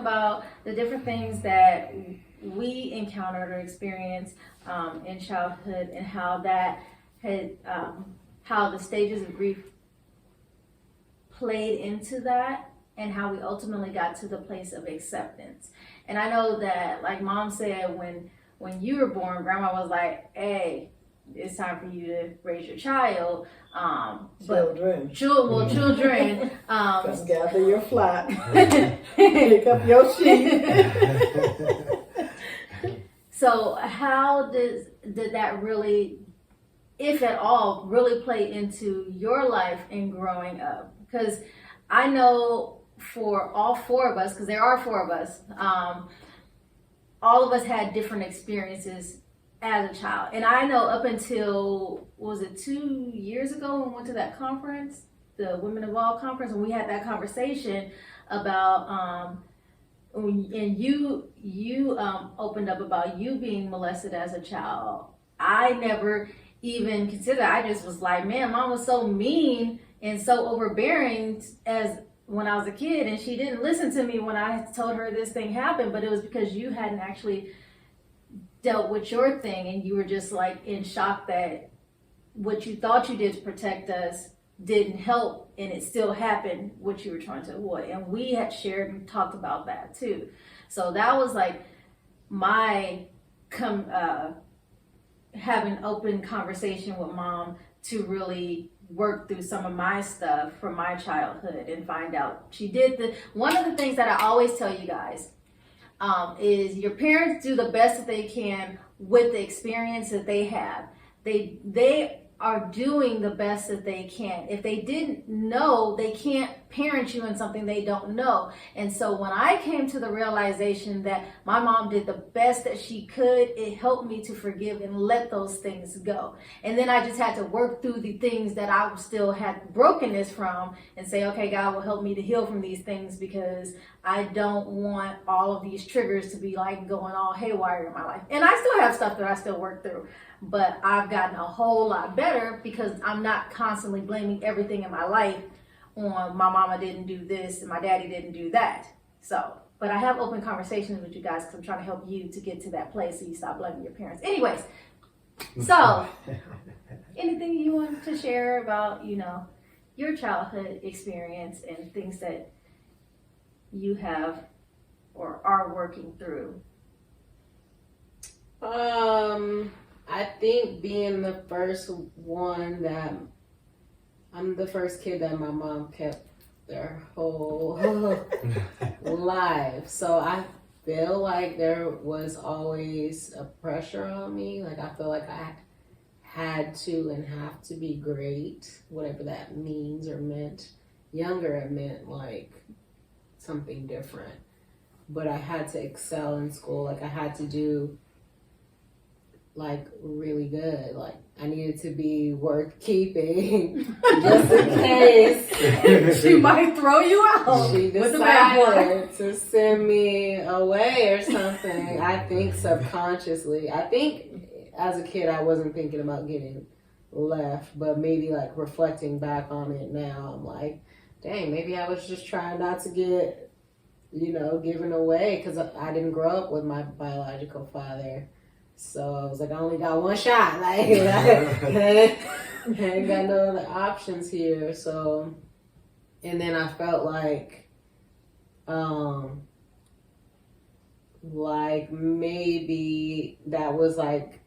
about the different things that we encountered or experienced in childhood, and how that had, how the stages of grief played into that, and how we ultimately got to the place of acceptance. And I know that, like Mom said, when you were born, Grandma was like, "Hey, it's time for you to raise your child." Children. Children. Just gather your flock. Pick up your sheep. So how did that really, if at all, really play into your life in growing up? Because I know for all four of us, because there are four of us, all of us had different experiences as a child. And I know up until, was it 2 years ago when we went to that conference, the Women of All conference, and we had that conversation about, and you opened up about you being molested as a child. I never even considered, I just was like, man, Mom was so mean and so overbearing as when I was a kid, and she didn't listen to me when I told her this thing happened, but it was because you hadn't actually dealt with your thing, and you were just like in shock that what you thought you did to protect us didn't help, and it still happened what you were trying to avoid. And we had shared and talked about that too. So that was like my having open conversation with Mom to really work through some of my stuff from my childhood and find out she did one of the things that I always tell you guys is your parents do the best that they can with the experience that they have. They are doing the best that they can. If they didn't know, they can't parent you in something they don't know. And so when I came to the realization that my mom did the best that she could, it helped me to forgive and let those things go. And then I just had to work through the things that I still had brokenness from and say, okay, God will help me to heal from these things, because I don't want all of these triggers to be like going all haywire in my life. And I still have stuff that I still work through, but I've gotten a whole lot better because I'm not constantly blaming everything in my life on my mama didn't do this and my daddy didn't do that. So, but I have open conversations with you guys because I'm trying to help you to get to that place so you stop blaming your parents. Anyways, so anything you want to share about, your childhood experience and things that you have or are working through? I think being the first one that I'm the first kid that my mom kept their whole life. So I feel like there was always a pressure on me. Like I feel like I had to and have to be great, whatever that means or meant. Younger, it meant like something different. But I had to excel in school. Like I had to do like really good. Like I needed to be worth keeping just in case she might throw you out. She decided to send me away or something. I think subconsciously. I think as a kid I wasn't thinking about getting left, but maybe like reflecting back on it now, I'm like, dang, maybe I was just trying not to get, given away, because I didn't grow up with my biological father. So I was like, I only got one shot. Like, I ain't got no other options here. So, and then I felt like maybe that was like,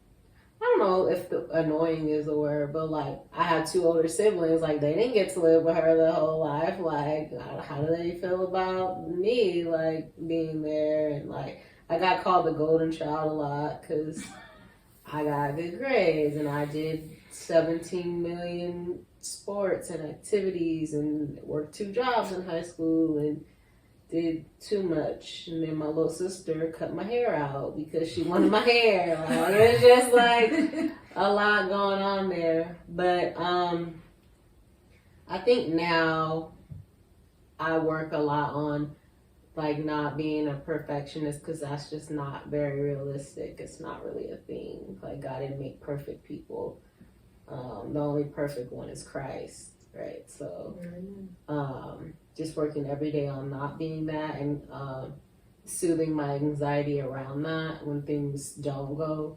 I don't know if annoying is the word, but like I had two older siblings. Like they didn't get to live with her their whole life. Like, how do they feel about me, like being there? And like, I got called the golden child a lot because I got good grades and I did 17 million sports and activities and worked 2 jobs in high school and did too much. And then my little sister cut my hair out because she wanted my hair. Like, it's just like a lot going on there. But I think now I work a lot on like not being a perfectionist, because that's just not very realistic. It's not really a thing. Like God didn't make perfect people. The only perfect one is Christ, right? So just working every day on not being that, and soothing my anxiety around that when things don't go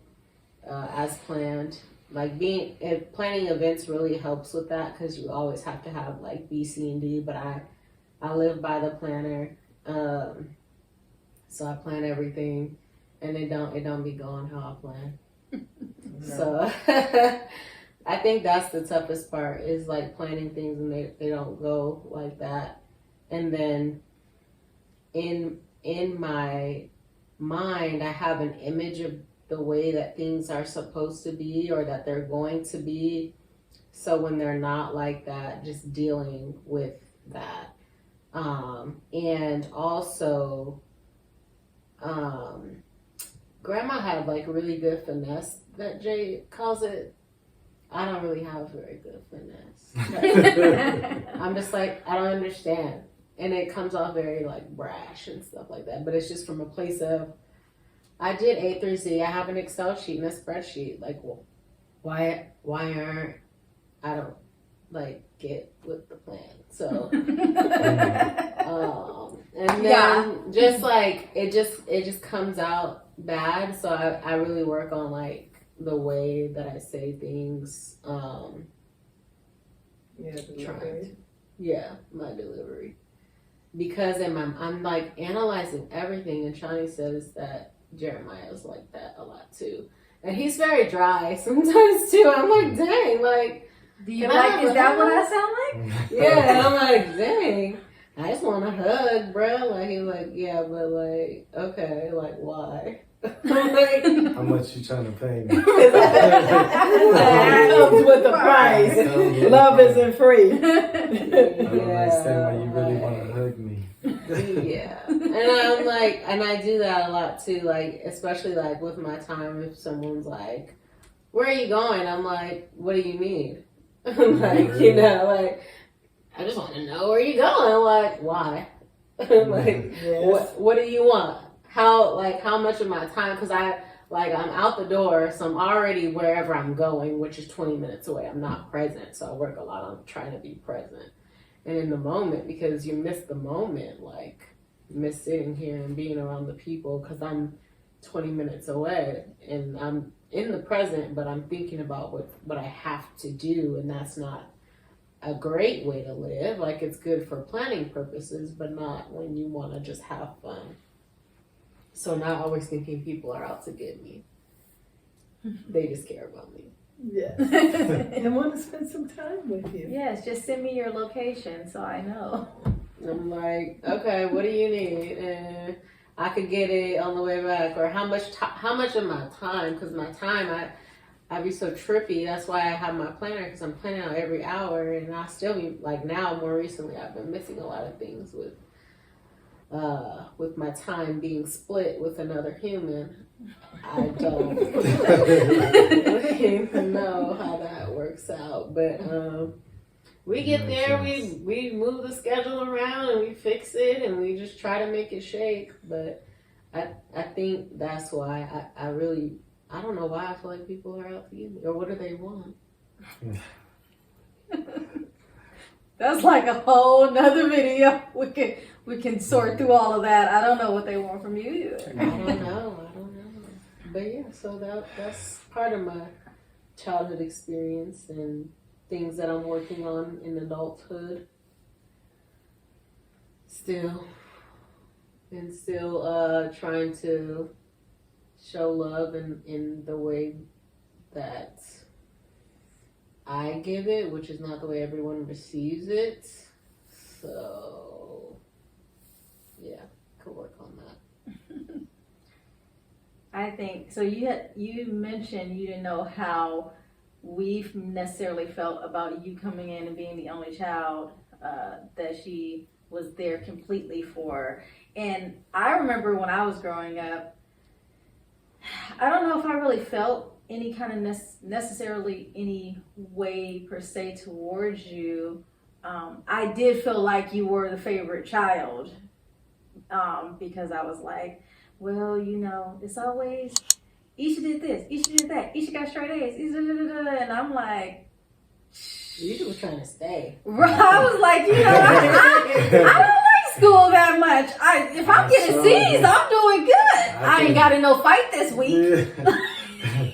as planned. Like planning events really helps with that because you always have to have like B, C, and D. But I live by the planner, so I plan everything, and it don't be going how I plan. No. So I think that's the toughest part is like planning things and they don't go like that. And then in my mind, I have an image of the way that things are supposed to be or that they're going to be. So when they're not like that, just dealing with that. And also, Grandma had like really good finesse that Jay calls it. I don't really have very good finesse. I'm just like, I don't understand. And it comes off very like brash and stuff like that. But it's just from a place of, I did A through Z. I have an Excel sheet and a spreadsheet. Like, why aren't, I don't like get with the plan. So, and then just like, it just comes out bad. So I really work on like the way that I say things. My delivery. Because I'm like analyzing everything, and Shawnee says that Jeremiah is like that a lot too. And he's very dry sometimes too. I'm like, dang, like, do you like, is that what I sound like? Yeah, I'm like, dang, I just want a hug, bro. Like, he's like, yeah, but like, okay, like, why? Like, how much you trying to pay me? That comes with the price. Love isn't free. I don't understand why you really want to hug me. Yeah, and I'm like, and I do that a lot too. Like, especially like with my time, if someone's like, "Where are you going?" I'm like, "What do you need?" Like, you know, like, I just want to know where you're going. I'm like, why? Like, Yes. what do you want? How much of my time? Because I'm out the door, so I'm already wherever I'm going, which is 20 minutes away. I'm not present, so I work a lot on trying to be present and in the moment, because you miss the moment, like you miss sitting here and being around the people because I'm 20 minutes away and I'm in the present, but I'm thinking about what I have to do, and that's not a great way to live. Like, it's good for planning purposes, but not when you want to just have fun. So not always thinking people are out to get me. They just care about me. Yes. And want to spend some time with you. Yes, just send me your location so I know. I'm like, okay, what do you need? And I could get it on the way back. Or how much of my time? Because my time, I be so trippy. That's why I have my planner, because I'm planning out every hour, and I still be like, now more recently I've been missing a lot of things with my time being split with another human. I don't even know how that works out, but we get there, we move the schedule around and we fix it and we just try to make it shake. But I think that's why I don't know why I feel like people are out to get me, or what do they want? That's like a whole nother video. We can sort through all of that. I don't know what they want from you either. I don't know. But yeah, so that's part of my childhood experience and things that I'm working on in adulthood. Still trying to show love in the way that I give it, which is not the way everyone receives it. So yeah, could work on that. I think so. You mentioned you didn't know how we've necessarily felt about you coming in and being the only child that she was there completely for. And I remember when I was growing up, I don't know if I really felt any kind of necessarily any way per se towards you. I did feel like you were the favorite child because I was like, well, you know, it's always, Isha did this, Isha did that, Isha got straight A's, and I'm like, You was trying to stay. I was like, you know, I don't like school that much. If I'm getting So C's, I'm doing good. I ain't got in no fight this week.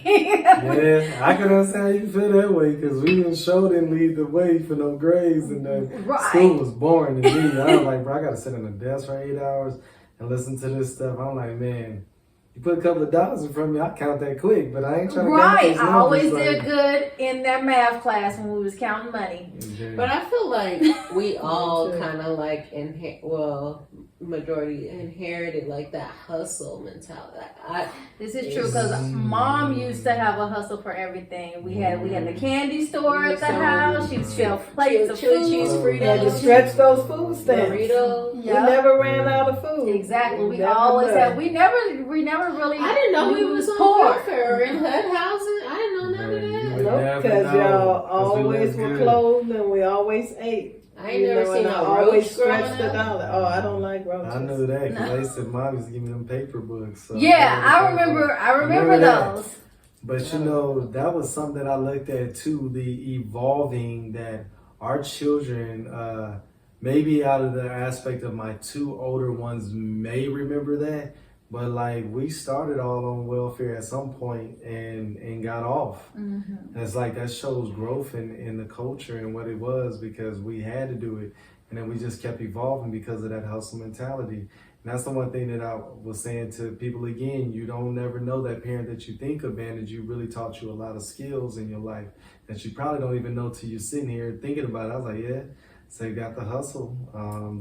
Yeah, I can understand how you feel that way because we didn't lead the way for no grades, and Right. school was boring to me. I was like, bro, I gotta sit on the desk for 8 hours and listen to this stuff. I'm like, man, you put a couple of dollars in front of me, I count that quick, but I ain't trying to count Right. those I numbers, always like, did good in that math class when we was counting money. Yeah. But I feel like we all kind of like majority inherited like that hustle mentality. This is true because mom used to have a hustle for everything. We had the candy store at the house. She'd sell plates of chili food. cheese We had to Fritos, stretch those food stamps. Doritos. We never ran out of food. Exactly. We never always did. had. We never really. I didn't know we knew was on poor. welfare or in HUD housing. I didn't know none of Man, that. you would Nope, never because know, y'all 'cause we always lived were good. clothed and we always ate. I ain't never seen and I a always roach growing stretched the up. dollar. Oh, I don't like roaches. I knew that because I used to, mom used to give me them paper books. So Yeah, I remember remember that. those. But you know, that was something that I looked at too, the evolving that our children, maybe out of the aspect of my two older ones may remember that, but like we started all on welfare at some point and got off. Mm-hmm. And it's like that shows growth in the culture and what it was because we had to do it. And then we just kept evolving because of that hustle mentality. And that's the one thing that I was saying to people again, you don't never know that parent that you think abandoned you really taught you a lot of skills in your life that you probably don't even know till you're sitting here thinking about it. I was like, yeah, so got the hustle,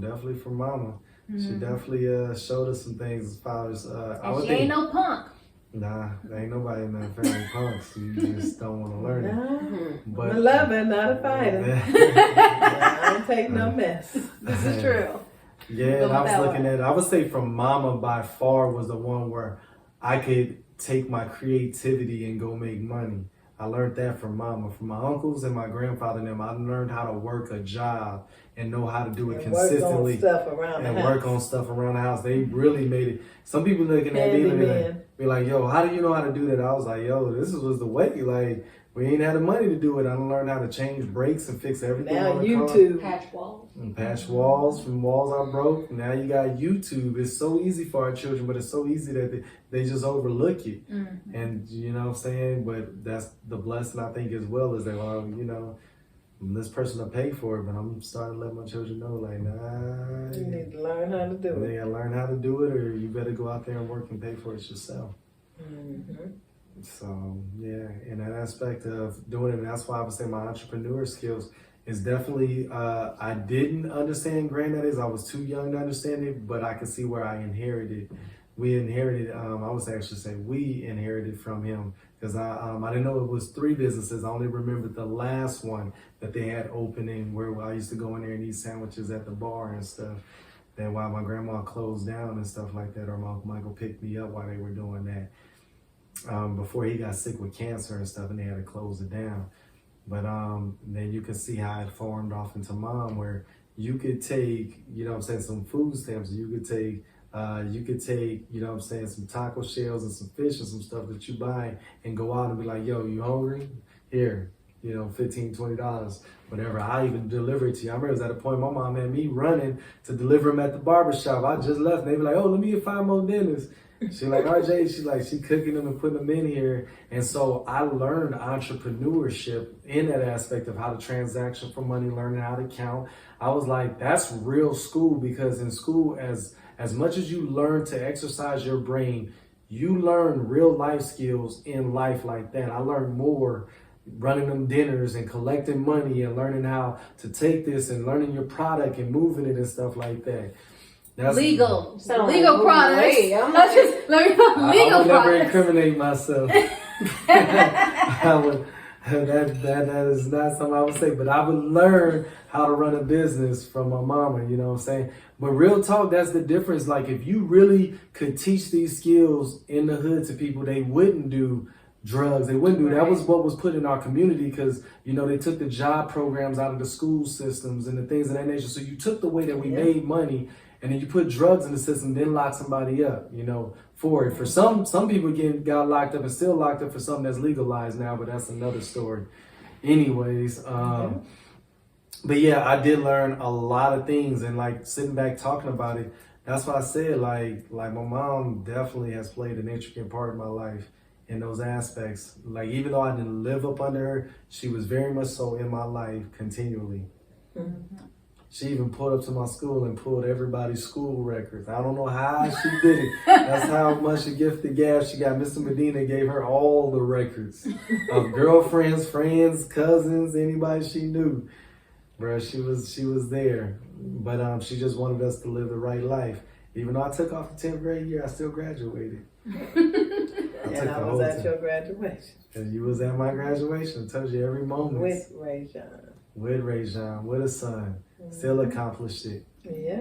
definitely from mama. She definitely showed us some things as far as And she ain't no punk. Nah, there ain't nobody in that family punks. You just don't want to learn it. Nah, But I'm a lover, not a fighter. I don't take no mess. This is true. Yeah, and I was looking at it. I would say from mama by far was the one where I could take my creativity and go make money. I learned that from mama. From my uncles and my grandfather and them, I learned how to work a job and know how to do it And consistently. work on stuff around the And house. work on stuff around the house. They really made it. Some people looking at me and be like, yo, how do you know how to do that? I was like, yo, this was the way. Like, we ain't had the money to do it. I learned how to change brakes and fix everything Now on the car. YouTube. Patch walls. And patch walls from walls I broke. Now you got YouTube. It's so easy for our children, but it's so easy that they just overlook it. Mm-hmm. And you know what I'm saying? But that's the blessing I think as well is that, well, you know, this person will pay for it, but I'm starting to let my children know, like, nah, You need to learn how to do they it. gotta learn how to do it, or you better go out there and work and pay for it yourself. Mm-hmm. So yeah, in that aspect of doing it, and that's why I would say my entrepreneur skills is definitely, I didn't understand granddaddies. I was too young to understand it, but I could see where I inherited. We inherited, I would actually say we inherited from him because I didn't know it was 3 businesses. I only remembered the last one that they had opening where I used to go in there and eat sandwiches at the bar and stuff. Then while my grandma closed down and stuff like that, or my Uncle Michael picked me up while they were doing that. Before he got sick with cancer and stuff and they had to close it down. But then you can see how it formed off into mom where you could take, you know what I'm saying, some food stamps. You could take, you know what I'm saying, some taco shells and some fish and some stuff that you buy and go out and be like, yo, you hungry? Here, you know, $15, $20, whatever. I even deliver it to you. I remember it was at a point my mom had me running to deliver them at the barbershop. I just left and they be like, oh, let me get 5 more dinners. She like, RJ, she cooking them and putting them in here. And so I learned entrepreneurship in that aspect of how to transaction for money, learning how to count. I was like, that's real school, because in school, as much as you learn to exercise your brain, you learn real life skills in life like that. I learned more running them dinners and collecting money and learning how to take this and learning your product and moving it and stuff like that. That's Legal Sound legal like products. Wait, I'm Let's like- just let me I legal would never products. incriminate myself. That is not something I would say, but I would learn how to run a business from my mama, you know what I'm saying? But real talk, that's the difference. Like if you really could teach these skills in the hood to people, they wouldn't do drugs. They wouldn't do, that was what was put in our community, because, you know, they took the job programs out of the school systems and the things of that nature. So you took the way that we made money, and then you put drugs in the system, then lock somebody up, you know, for it. For some people got locked up and still locked up for something that's legalized now, but that's another story. Anyways, but yeah, I did learn a lot of things, and like sitting back talking about it, that's why I said like my mom definitely has played an intricate part in my life in those aspects. Like even though I didn't live up under her, she was very much so in my life continually. Mm-hmm. She even pulled up to my school and pulled everybody's school records. I don't know how she did it. That's how much a gift of gab she got. Mr. Medina gave her all the records of girlfriends, friends, cousins, anybody she knew. Bro, she was there. But she just wanted us to live the right life. Even though I took off the 10th grade year, I still graduated. And I was at your graduation. And you was at my graduation. I told you every moment. With Ray John. With Ray John, with a son. Still accomplished it. Yeah.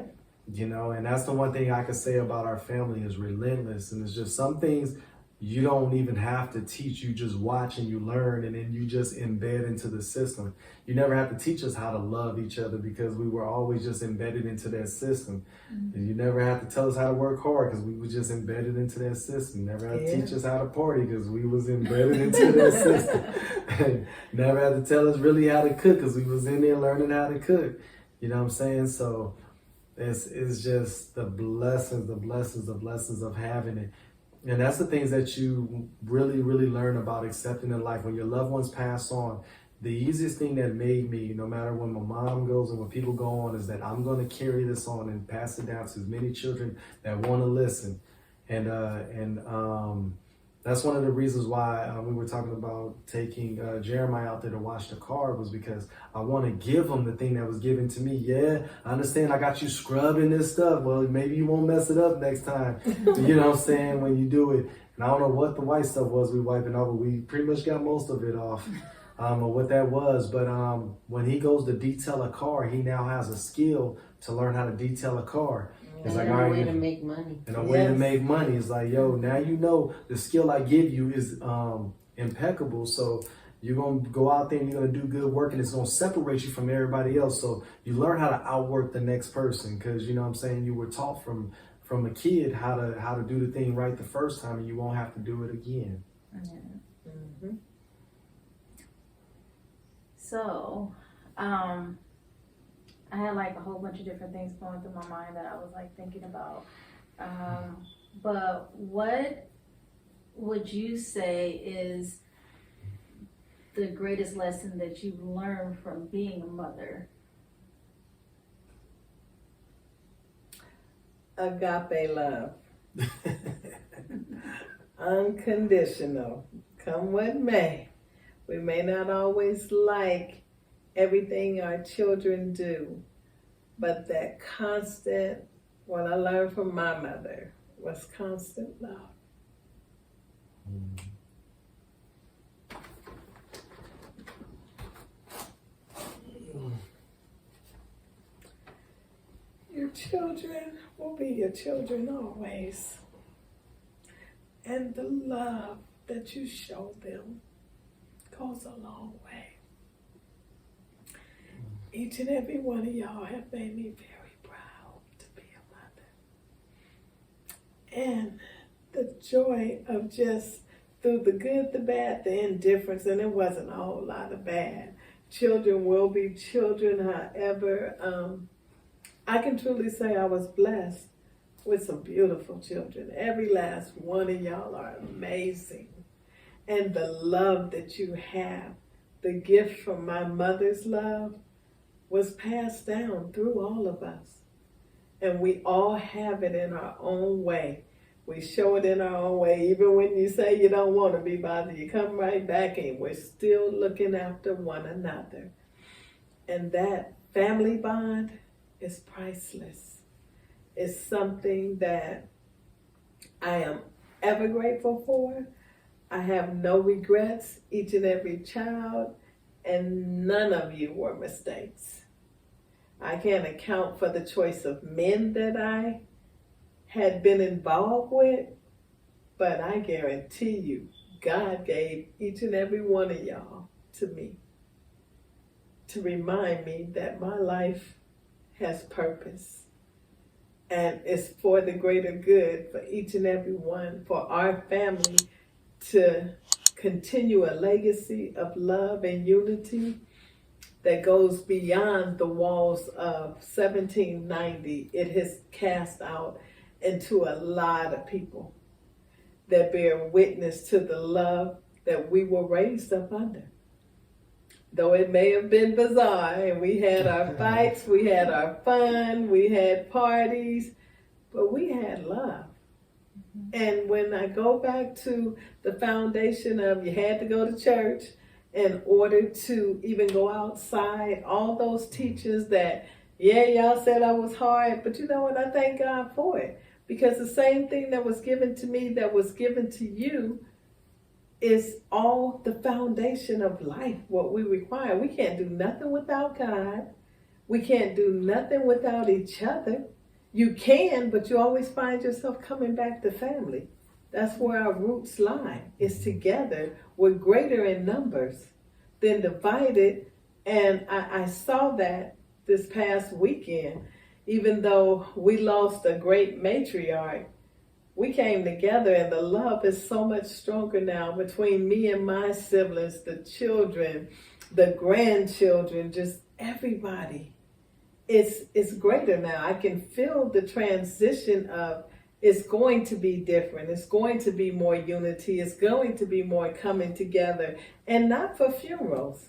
You know, and that's the one thing I can say about our family is relentless. And it's just some things you don't even have to teach. You just watch and you learn, and then you just embed into the system. You never have to teach us how to love each other because we were always just embedded into that system. And you never have to tell us how to work hard because we were just embedded into that system. You never have to teach us how to party because we was embedded into that system. Never had to tell us really how to cook because we was in there learning how to cook. You know what I'm saying? So it's just the blessings of having it. And that's the things that you really, really learn about accepting in life. When your loved ones pass on, the easiest thing that made me, no matter when my mom goes and when people go on, is that I'm going to carry this on and pass it down to as many children that want to listen. And that's one of the reasons why we were talking about taking Jeremiah out there to wash the car, was because I want to give him the thing that was given to me. Yeah, I understand I got you scrubbing this stuff. Well, maybe you won't mess it up next time. You know what I'm saying? When you do it. And I don't know what the white stuff was we wiping off, but we pretty much got most of it off. Or what that was. But when he goes to detail a car, he now has a skill to learn how to detail a car. It's like, a way to make money. And a way to make money. It's like, yo, now you know the skill I give you is impeccable. So you're going to go out there and you're going to do good work, and it's going to separate you from everybody else. So you learn how to outwork the next person because, you know what I'm saying, you were taught from a kid how to do the thing right the first time, and you won't have to do it again. Mm-hmm. So, I had like a whole bunch of different things going through my mind that I was like thinking about. But what would you say is the greatest lesson that you've learned from being a mother? Agape love. Unconditional. Come what may. We may not always like everything our children do, but that constant, what I learned from my mother was constant love. Your children will be your children always. And the love that you show them goes a long way. Each and every one of y'all have made me very proud to be a mother. And the joy of just through the good, the bad, the indifference, and it wasn't a whole lot of bad. Children will be children, however, I can truly say I was blessed with some beautiful children. Every last one of y'all are amazing. And the love that you have, the gift from my mother's love, was passed down through all of us. And we all have it in our own way. We show it in our own way. Even when you say you don't want to be bothered, you come right back and we're still looking after one another. And that family bond is priceless. It's something that I am ever grateful for. I have no regrets, each and every child, and none of you were mistakes. I can't account for the choice of men that I had been involved with, but I guarantee you, God gave each and every one of y'all to me to remind me that my life has purpose and it's for the greater good for each and every one, for our family to continue a legacy of love and unity that goes beyond the walls of 1790. It has cast out into a lot of people that bear witness to the love that we were raised up under. Though it may have been bizarre, and we had our fights, we had our fun, we had parties, but we had love. And when I go back to the foundation of you had to go to church in order to even go outside, all those teachers that, yeah, y'all said I was hard, but you know what? I thank God for it. Because the same thing that was given to me that was given to you is all the foundation of life, what we require. We can't do nothing without God. We can't do nothing without each other. You can, but you always find yourself coming back to family. That's where our roots lie. It's together. We're greater in numbers than divided. And I saw that this past weekend. Even though we lost a great matriarch, we came together, and the love is so much stronger now between me and my siblings, the children, the grandchildren, just everybody. It's greater now. I can feel the transition of it's going to be different. It's going to be more unity. It's going to be more coming together, and not for funerals,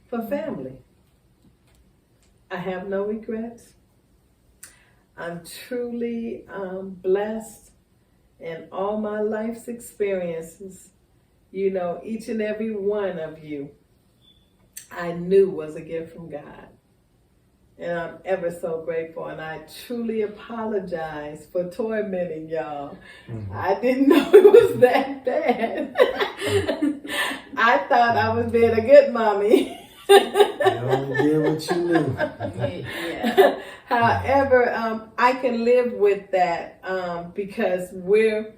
for family. I have no regrets. I'm truly blessed in all my life's experiences. You know, each and every one of you I knew was a gift from God. And I'm ever so grateful. And I truly apologize for tormenting y'all. Mm-hmm. I didn't know it was that bad. I thought I was being a good mommy. You only did what you knew. Yeah. However, I can live with that because we're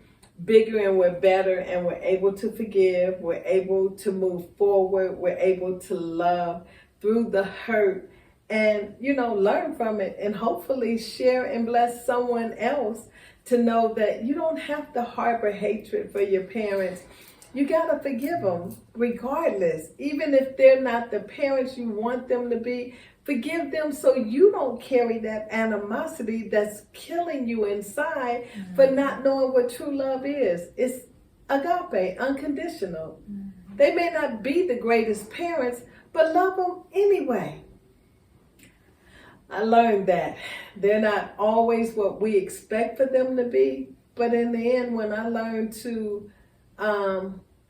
bigger and we're better, and we're able to forgive. We're able to move forward. We're able to love through the hurt and, you know, learn from it, and hopefully share and bless someone else to know that you don't have to harbor hatred for your parents. You gotta forgive them regardless. Even if they're not the parents you want them to be, forgive them so you don't carry that animosity that's killing you inside for not knowing what true love is. It's agape, unconditional. They may not be the greatest parents, but love them anyway. I learned that they're not always what we expect for them to be, but in the end, when I learned to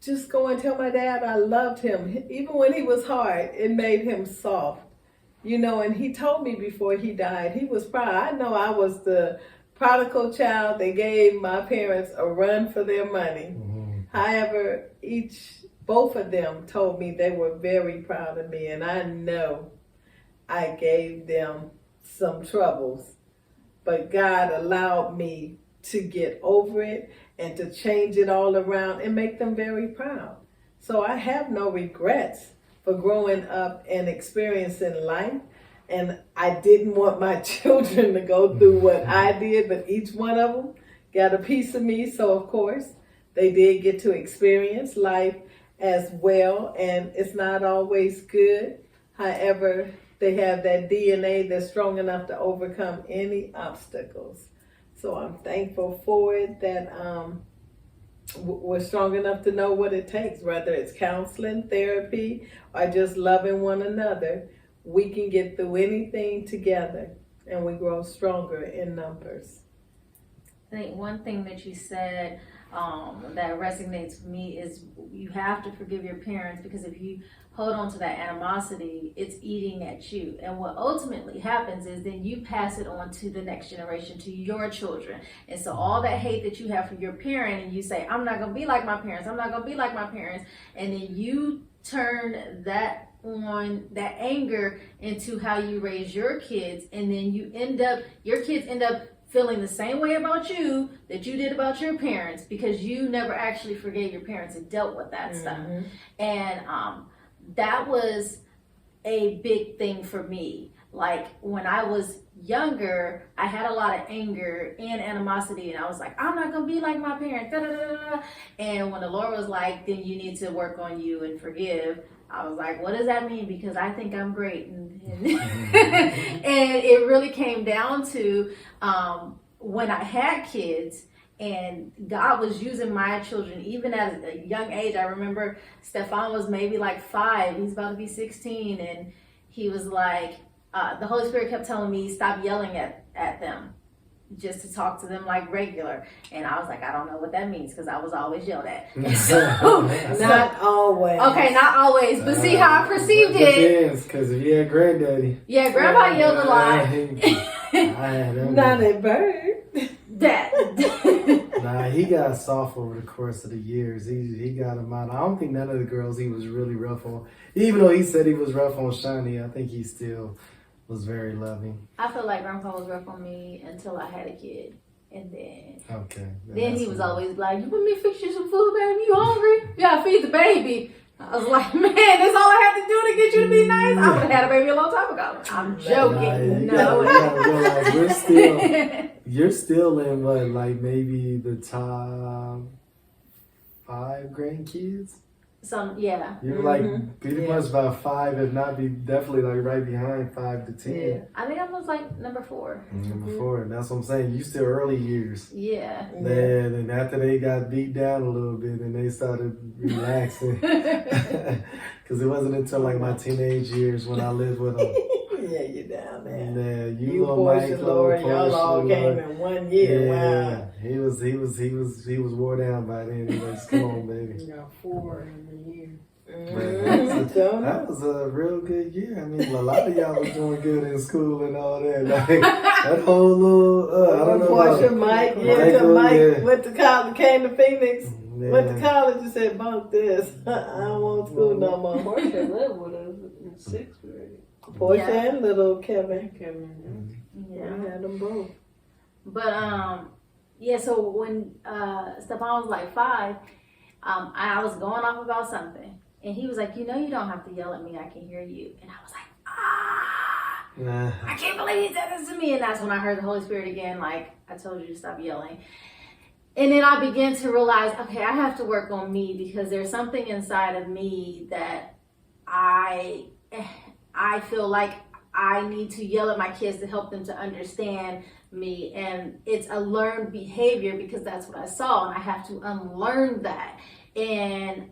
just go and tell my dad I loved him, even when he was hard, it made him soft. You know, and he told me before he died, he was proud. I know I was the prodigal child that gave my parents a run for their money. Mm-hmm. However, both of them told me they were very proud of me, and I know I gave them some troubles, but God allowed me to get over it and to change it all around and make them very proud. So I have no regrets for growing up and experiencing life. And I didn't want my children to go through what I did, but each one of them got a piece of me. So of course, they did get to experience life as well. And it's not always good. However, they have that DNA that's strong enough to overcome any obstacles. So I'm thankful for it that we're strong enough to know what it takes, whether it's counseling, therapy, or just loving one another. We can get through anything together, and we grow stronger in numbers. I think one thing that you said that resonates with me is you have to forgive your parents, because if you hold on to that animosity, it's eating at you. And what ultimately happens is then you pass it on to the next generation, to your children. And so all that hate that you have for your parent, and you say, I'm not going to be like my parents, I'm not going to be like my parents. And then you turn that anger into how you raise your kids. And then your kids end up feeling the same way about you that you did about your parents, because you never actually forgave your parents and dealt with that stuff. And that was a big thing for me. Like when I was younger, I had a lot of anger and animosity, and I was like, I'm not gonna be like my parents, da, da, da, da. And when the Lord was like, then you need to work on you and forgive, I was like, what does that mean? Because I think I'm great. And it really came down to when I had kids and God was using my children, even at a young age. I remember Stefan was maybe like 5. He's about to be 16. And he was like, the Holy Spirit kept telling me, stop yelling at them. Just to talk to them like regular. And I was like, I don't know what that means because I was always yelled at. Not always. Okay, not always. But see how I perceived it. Because if you had granddaddy. Yeah, Grandpa yelled a lot. I had him. Not a bird. That. Nah, he got soft over the course of the years. He got him out. I don't think none of the girls he was really rough on. Even though he said he was rough on Shani, I think he still was very loving. I feel like Grandpa was rough on me until I had a kid. And then Then he was always like, you want me to fix you some food, baby? You hungry? You gotta feed the baby. I was like, man, that's all I had to do to get you to be nice? I would have had a baby a long time ago. I'm joking. No. You gotta realize you're still in what, like maybe the top 5 grandkids? Yeah. You're like pretty much about 5, if not definitely like right behind 5 to 10. Yeah. I think I was like number 4. Number 4. That's what I'm saying. You still early years. Yeah. Then and after they got beat down a little bit and they started relaxing. Because it wasn't until like my teenage years when I lived with them. Yeah, you're down there. And then You Portia, Lord, y'all all came in one year. Yeah, Wow. he was wore down by then. He was come on, baby. You got 4 in the year. That was a real good year. I mean, a lot of y'all was doing good in school and all that. Like, that whole little, I don't know. Portia, Mike, Mike went to college, came to Phoenix, went to college and said, bunk this. I don't want school no more. Portia lived with us in 6th grade. Portia and little Kevin. Yeah. We had them both. But yeah, so when Stefan was like 5, I was going off about something. And he was like, you don't have to yell at me. I can hear you. And I was like, I can't believe he said this to me. And that's when I heard the Holy Spirit again, like, I told you to stop yelling. And then I began to realize, okay, I have to work on me because there's something inside of me that I feel like I need to yell at my kids to help them to understand me. And it's a learned behavior because that's what I saw. And I have to unlearn that. And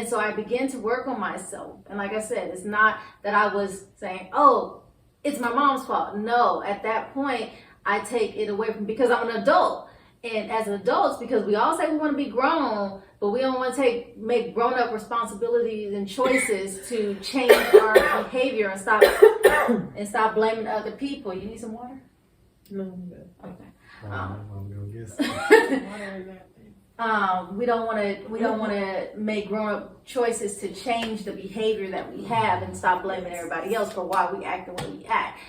so I began to work on myself. And like I said, it's not that I was saying, oh, it's my mom's fault. No, at that point, I take it away from, because I'm an adult. And as adults, because we all say we want to be grown, but we don't want to make grown-up responsibilities and choices to change our behavior and stop blaming other people. You need some water? No. Okay. I'm gonna get some. We don't want to make grown-up choices to change the behavior that we have and stop blaming everybody else for why we act the way we act.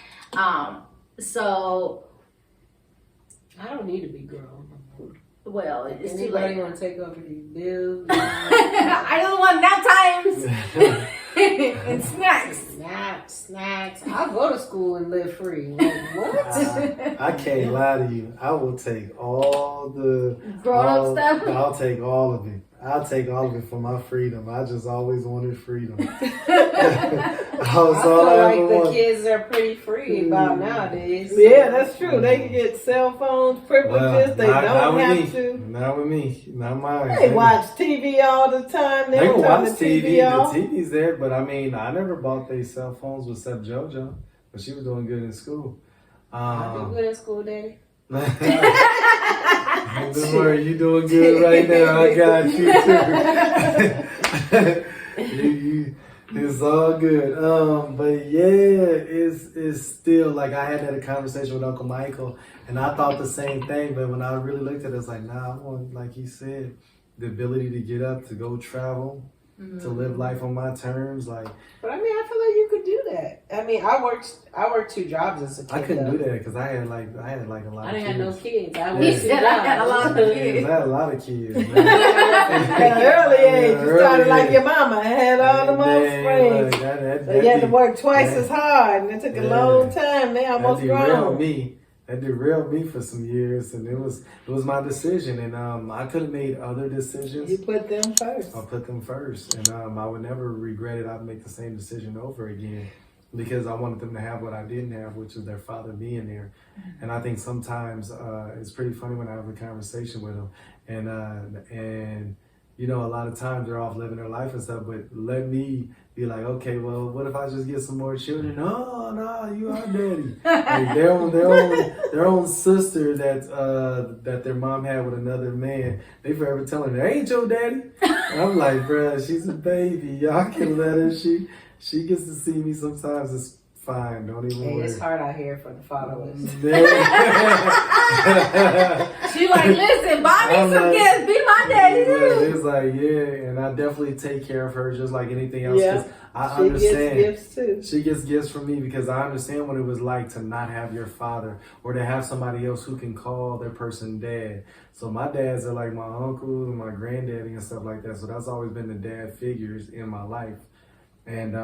So I don't need to be grown. well, it's too Anybody late. want to take over these bills? I just want nap times and snacks. I'll go to school and live free. Like, what? I can't lie to you. I will take all the Grown-up stuff? I'll take all of it. I'll take all of it for my freedom. I just always wanted freedom. I feel like the kids are pretty free about nowadays. Yeah, that's true. They can get cell phones, privileges. They don't have to. Not with me. Not mine. They watch TV all the time. They They can turn watch the TV. TV off. The TV's there, but I mean, I never bought their cell phones except JoJo, but she was doing good in school. I do good in school, Daddy. Don't worry, you doing good right now. I got you too. It's all good. But yeah, it's still like I had a conversation with Uncle Michael, and I thought the same thing. But when I really looked at it, it's like, nah, I want, like he said, the ability to get up, to go travel, to live life on my terms. Like, but I mean, I feel like you could do that. I mean, I worked 2 jobs as a kid. I couldn't do that because I had like a lot of kids. I didn't have no kids. He said I had a lot of kids. I had a lot of kids. At an early age, you started like your mama. Had all the offspring. So you had to work twice as hard, and it took a long time. They almost grown. that derailed me for some years, and it was my decision, and I could have made other decisions. You put them first. I put them first, and I would never regret it. I'd make the same decision over again because I wanted them to have what I didn't have, which is their father being there. And I think sometimes it's pretty funny when I have a conversation with them, and you know, a lot of times they're off living their life and stuff, but let me be like, okay, well, what if I just get some more children? No, you are daddy. Like their own sister that their mom had with another man, they forever telling her, ain't your daddy. And I'm like, bruh, she's a baby. Y'all can let her. She gets to see me sometimes. It's fine. Don't even worry. It's hard out here for the fatherless. She like, listen, buy me some gifts, be my daddy too. It's like, yeah, and I definitely take care of her just like anything else. Yeah, I she understand. gets gifts too. She gets gifts from me because I understand what it was like to not have your father or to have somebody else who can call their person dad. So my dads are like my uncle and my granddaddy and stuff like that. So that's always been the dad figures in my life. And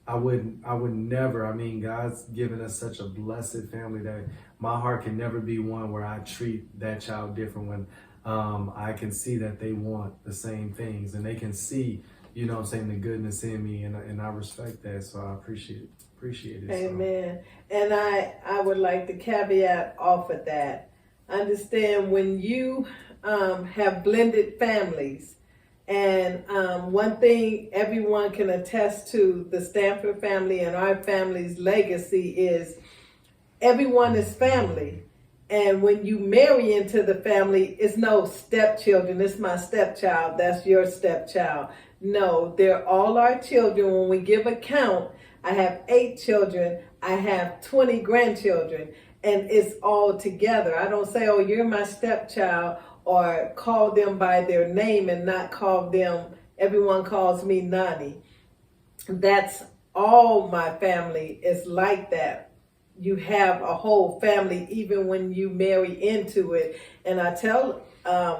I would never, I mean, God's given us such a blessed family that my heart can never be one where I treat that child different when I can see that they want the same things and they can see, you know what I'm saying, the goodness in me, and I respect that, so I appreciate it. Amen. So. And I would like to caveat off of that. Understand when you have blended families, and one thing everyone can attest to the Stanford family and our family's legacy is everyone is family. And when you marry into the family, it's no stepchildren. It's my stepchild. That's your stepchild. No, they're all our children. When we give account, I have 8 children. I have 20 grandchildren. And it's all together. I don't say, oh, you're my stepchild, or call them by their name and not call them, everyone calls me Nani. That's all my family is like that. You have a whole family even when you marry into it. And I tell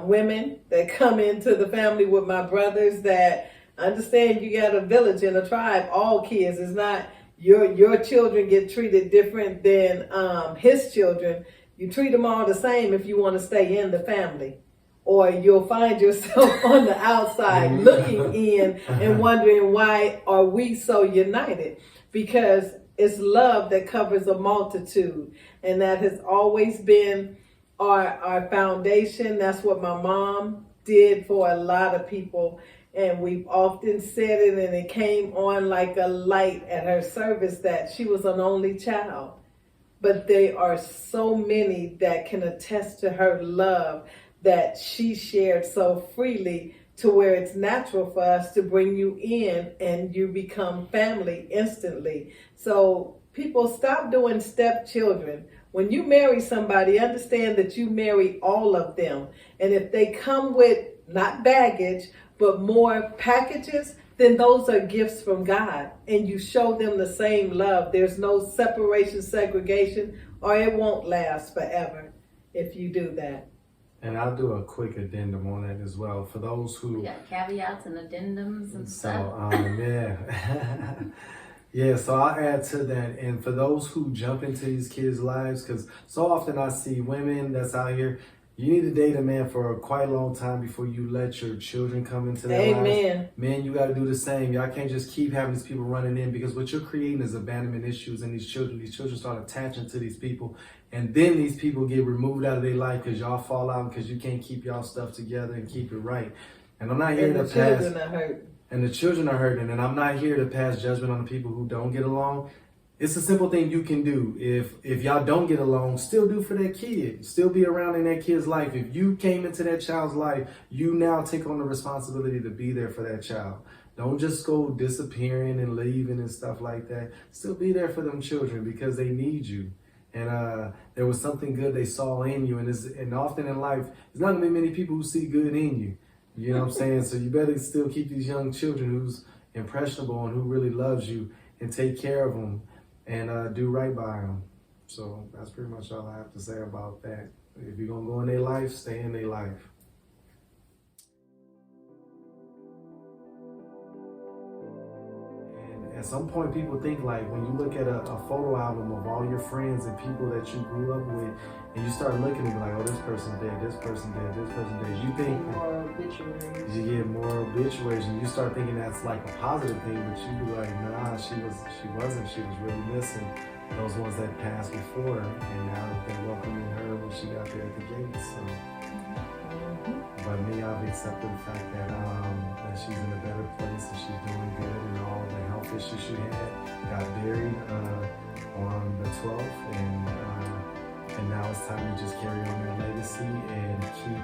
women that come into the family with my brothers that understand you got a village and a tribe, all kids. It's not your children get treated different than his children. You treat them all the same if you want to stay in the family. Or you'll find yourself on the outside looking in and wondering, why are we so united? Because it's love that covers a multitude. And that has always been our foundation. That's what my mom did for a lot of people. And we've often said it, and it came on like a light at her service, that she was an only child. But there are so many that can attest to her love that she shared so freely, to where it's natural for us to bring you in and you become family instantly. So people, stop doing stepchildren. When you marry somebody, understand that you marry all of them. And if they come with not baggage, but more packages, then those are gifts from God. And you show them the same love. There's no separation, segregation, or it won't last forever if you do that. And I'll do a quick addendum on that as well. For those who... We got caveats and addendums and stuff. Yeah. Yeah, so I'll add to that. And for those who jump into these kids' lives, because so often I see women that's out here, you need to date a man for a quite long time before you let your children come into their lives. Amen. Men, you got to do the same. Y'all can't just keep having these people running in, because what you're creating is abandonment issues in these children. These children start attaching to these people, and then these people get removed out of their life because y'all fall out because you can't keep y'all stuff together and keep it right. And I'm not here to pass. And the children are hurt. And the children are hurting, and I'm not here to pass judgment on the people who don't get along. It's a simple thing you can do. If y'all don't get along, still do for that kid. Still be around in that kid's life. If you came into that child's life, you now take on the responsibility to be there for that child. Don't just go disappearing and leaving and stuff like that. Still be there for them children because they need you. And there was something good they saw in you. And often in life, there's not going to be many people who see good in you. You know what I'm saying? So you better still keep these young children who's impressionable and who really loves you, and take care of them and do right by them. So that's pretty much all I have to say about that. If you're going to go in their life, stay in their life. And at some point people think like when you look at a photo album of all your friends and people that you grew up with, and you start looking and be like, oh, this person's dead, this person dead, this person dead. You think more obituaries. you get more obituaries, and you start thinking that's like a positive thing, but you be like, nah, she wasn't. She was really missing those ones that passed before, and now they're welcoming her when she got there at the gate. So, but me, I've accepted the fact that she's in a better place and she's doing good, and all the health issues she had got buried on the 12th, and now it's time to just carry on their legacy and keep